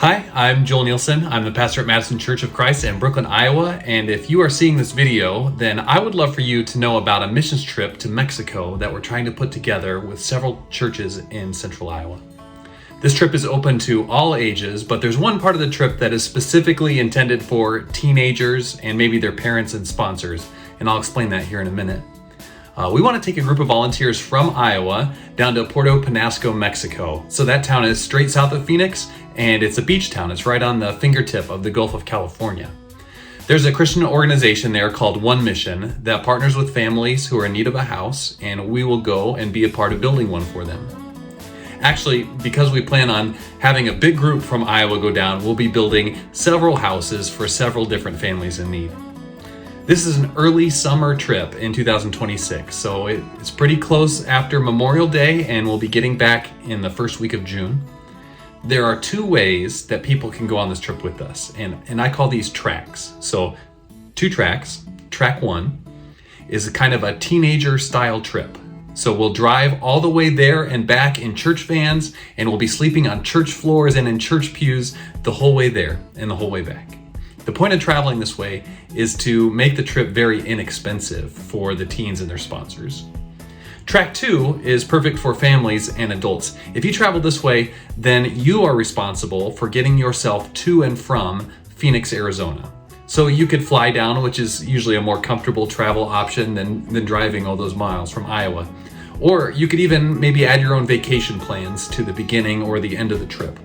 Hi, I'm Joel Nielsen. I'm the pastor at Madison Church of Christ in Brooklyn, Iowa. And if you are seeing this video, then I would love for you to know about a missions trip to Mexico that we're trying to put together with several churches in central Iowa. This trip is open to all ages, but there's one part of the trip that is specifically intended for teenagers and maybe their parents and sponsors, and I'll explain that here in a minute. We want to take a group of volunteers from Iowa down to Puerto Penasco, Mexico. So that town is straight south of Phoenix, and it's a beach town. It's right on the fingertip of the Gulf of California. There's a Christian organization there called One Mission that partners with families who are in need of a house, and we will go and be a part of building one for them. Actually, because we plan on having a big group from Iowa go down, we'll be building several houses for several different families in need. This is an early summer trip in 2026, so it's pretty close after Memorial Day, and we'll be getting back in the first week of June. There are two ways that people can go on this trip with us, and I call these tracks. So 2 tracks. Track 1 is kind of a teenager style trip. So we'll drive all the way there and back in church vans, and we'll be sleeping on church floors and in church pews the whole way there and the whole way back. The point of traveling this way is to make the trip very inexpensive for the teens and their sponsors. Track 2 is perfect for families and adults. If you travel this way, then you are responsible for getting yourself to and from Phoenix, Arizona. So you could fly down, which is usually a more comfortable travel option than driving all those miles from Iowa. Or you could even maybe add your own vacation plans to the beginning or the end of the trip.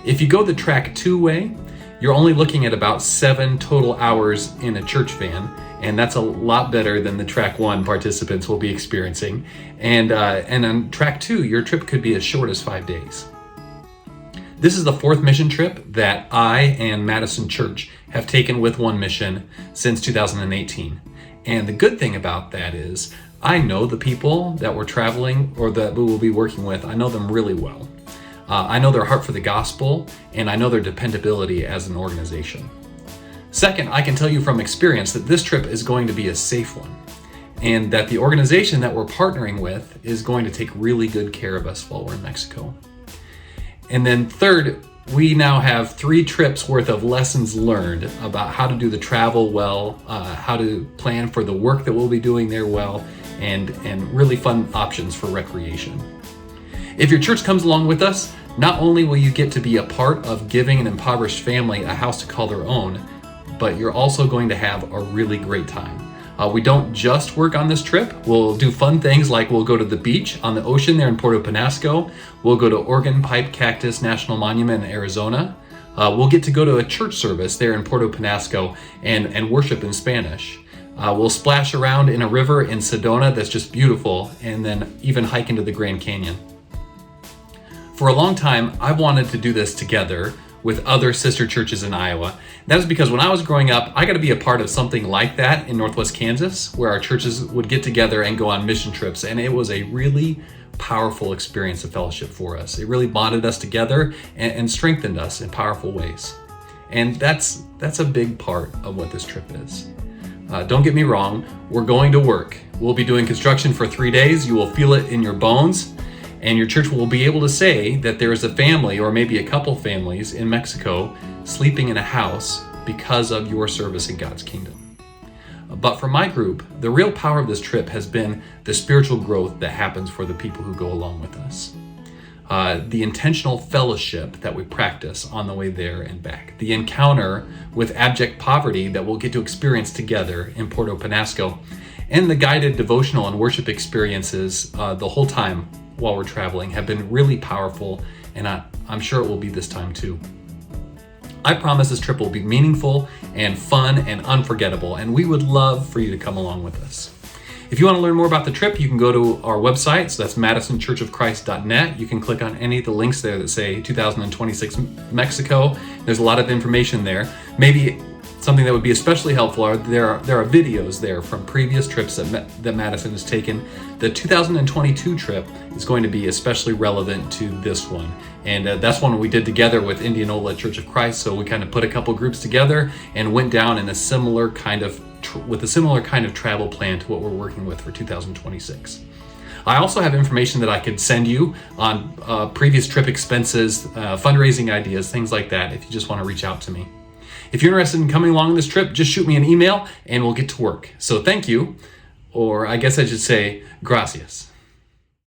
If you go the Track 2 way, you're only looking at about 7 total hours in a church van, and that's a lot better than the Track 1 participants will be experiencing. And on Track 2, your trip could be as short as 5 days. This is the 4th mission trip that I and Madison Church have taken with One Mission since 2018. And the good thing about that is I know the people that we're traveling or that we will be working with. I know them really well. I know their heart for the gospel, and I know their dependability as an organization. Second, I can tell you from experience that this trip is going to be a safe one, and that the organization that we're partnering with is going to take really good care of us while we're in Mexico. And then third, we now have 3 trips worth of lessons learned about how to do the travel well, how to plan for the work that we'll be doing there well, and really fun options for recreation. If your church comes along with us, not only will you get to be a part of giving an impoverished family a house to call their own, but you're also going to have a really great time. We don't just work on this trip. We'll do fun things like we'll go to the beach on the ocean there in Puerto Penasco. We'll go to Organ Pipe Cactus National Monument in Arizona. We'll get to go to a church service there in Puerto Penasco and worship in Spanish. We'll splash around in a river in Sedona that's just beautiful, and then even hike into the Grand Canyon. For a long time, I've wanted to do this together with other sister churches in Iowa. That is because when I was growing up, I got to be a part of something like that in Northwest Kansas, where our churches would get together and go on mission trips, and it was a really powerful experience of fellowship for us. It really bonded us together and strengthened us in powerful ways. And that's a big part of what this trip is. Don't get me wrong, we're going to work. We'll be doing construction for 3 days. You will feel it in your bones. And your church will be able to say that there is a family or maybe a couple families in Mexico sleeping in a house because of your service in God's kingdom. But for my group, the real power of this trip has been the spiritual growth that happens for the people who go along with us. The intentional fellowship that we practice on the way there and back. The encounter with abject poverty that we'll get to experience together in Puerto Penasco. And the guided devotional and worship experiences the whole time while we're traveling have been really powerful, and I'm sure it will be this time too. I promise this trip will be meaningful and fun and unforgettable, and we would love for you to come along with us. If you want to learn more about the trip, you can go to our website, so that's madisonchurchofchrist.net. You can click on any of the links there that say 2026 Mexico. There's a lot of information there. Maybe something that would be especially helpful are there are videos there from previous trips that Madison has taken. The 2022 trip is going to be especially relevant to this one. And that's one we did together with Indianola Church of Christ. So we kind of put a couple groups together and went down in a similar kind of travel plan to what we're working with for 2026. I also have information that I could send you on previous trip expenses, fundraising ideas, things like that, if you just want to reach out to me. If you're interested in coming along this trip, just shoot me an email and we'll get to work. So thank you, or I guess I should say gracias.